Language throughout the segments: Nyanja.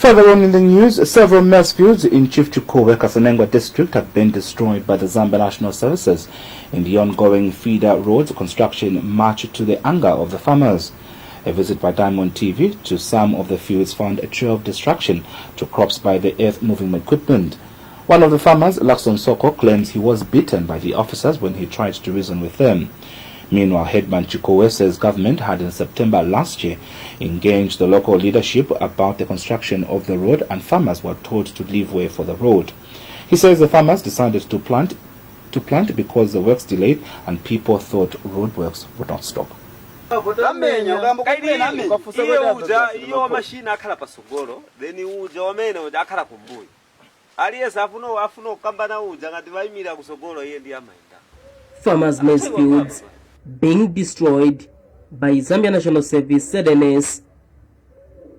Further on in the news, several maize fields in Chief Chikuwe, Kasanengwa district have been destroyed by the Zambia National Services in the ongoing feeder roads construction, much to the anger of the farmers. A visit by Diamond TV to some of the fields found a trail of destruction to crops by the earth-moving equipment. One of the farmers, Lakson Soko, claims he was beaten by the officers when he tried to reason with them. Meanwhile, Headman Chikuwe says government had in September last year engaged the local leadership about the construction of the road, and farmers were told to leave way for the road. He says the farmers decided to plant because the works delayed and people thought roadworks would not stop. Farmers' maize fields being destroyed by Zambia National Service ZNS.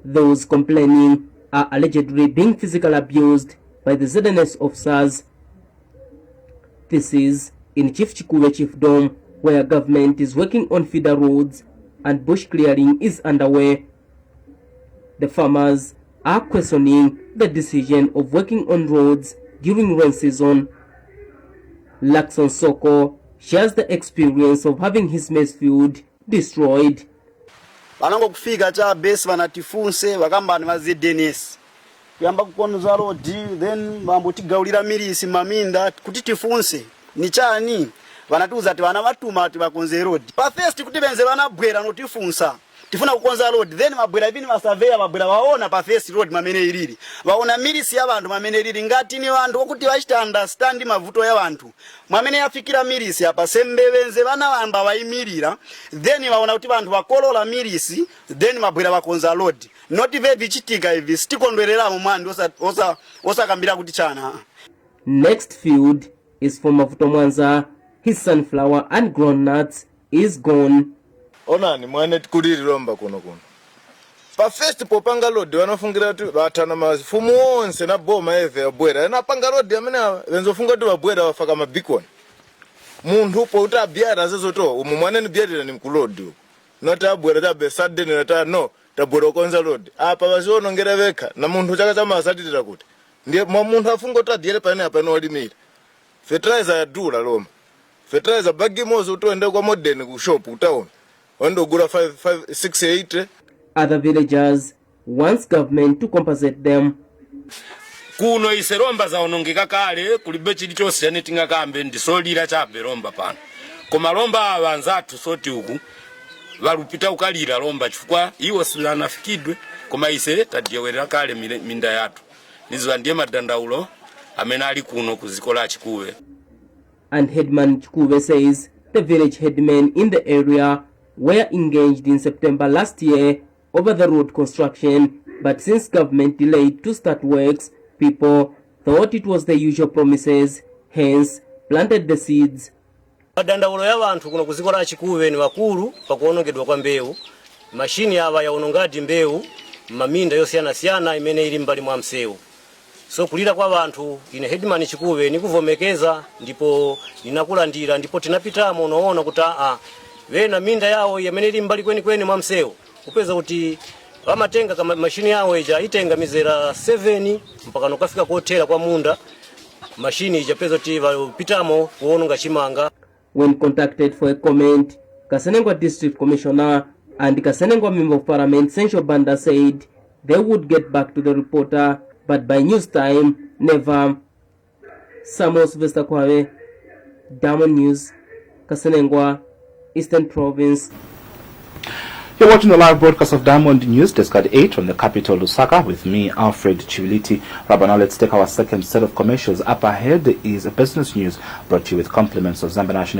Those complaining are allegedly being physically abused by the ZNS officers. This is in Chief Chikuwe Chiefdom, where government is working on feeder roads and bush clearing is underway. The farmers are questioning the decision of working on roads during rain season. Lakson Soko shares the experience of having his maize field destroyed. Vanango kufika cha base vanatifunse vakamba ni ZNS. Kuyamba kukonza road then mambo tigaulira milisi maminda kuti tifunse ni chani vanatuza ati vana vatuma ati vakonze road. Pa first kuti benze vanabwera notifunsa. Tifuna kukonza road then mabwera vini vasurveyor mabwera vaona pa first road mamene ilili. Vaona milisi ya vantu mamene ilili ngati ni vantu kuti vachita understand mavuto ya vantu. Mamene yafikira milisi apa sembevenze vana vamba vaimirira then vaona kuti vantu vakolola milisi then mabwera vakonza road. Not very chitika hivi sitikondwerera mu mwandi osakambira kuti chana. Next field is for Mavuto Mwanza. His sunflower and groundnuts is gone. Onani mwane tikuliri lomba kuno. Pa first popanga road wanafungira tu batana mafumu onse na boma eve abwera. Na panga road amene wenzofunga tu abwera wafaka mabikoni. Mundu upo utabiara zezoto umumwane ni biara ni mkulodi. Nota abwera tabe Saturday nota no tabwera konza road. Apa bazionongera veka na mundu chaka chama asatitira kuti. Ndiye mundu afunga utadiere pane apa no limit. Fertilizer ya dura lomba. Fertilizer bagi mozo utoende kwa modern ku shop utaona. Other villagers wants government to compensate them. Kuno iseromba za onongeka kale kulibe chili chose nitinga kambe ndisolira chabe romba pano. Koma romba avanzatu soti uku valupita ukalira romba chifukwa iwo silanafikidwe koma ise tadyewerera kale minda yatu. Nizo ndiye madandaulo amene ali kuno kuzikola Chikuwe. And Headman Chikuwe says the village headmen in the area were engaged in September last year over the road construction, but since government delayed to start works, people thought it was the usual promises, hence planted the seeds. Madandaulo ya vantu kuno kuzikola Chikuwe ni wakulu pakuonongedwa kwa mbeu. Mashini ava yaonongadi mbeu maminda yosiyana imene ili mbali mwa mseu. So kulira kwa vantu ine Headman Chikuwe ni kuvomekeza ndipo ninakulandira ndipo tinapitamo unaona kuta vena minda yao yamene ili mbali kweni mwa mseu. Kupeza kuti wamatenga kama mashini yao ija itenga mizera 7 mpaka nokafika kuotera kwa munda. Mashini ija peza kuti pitamo kuononga chimanga. When contacted for a comment, Kasanengwa District Commissioner and Kasanengwa Member of Parliament Sencho Banda said they would get back to the reporter, but by news time, never. Samuel Khwawe, Diamond News, Kasanengwa, Eastern Province. You're watching the live broadcast of Diamond News, Desk at 8 from the capital Lusaka with me, Alfred Chiviliti. Rabbi, now let's take our second set of commercials. Up ahead is a business news brought to you with compliments of Zambia National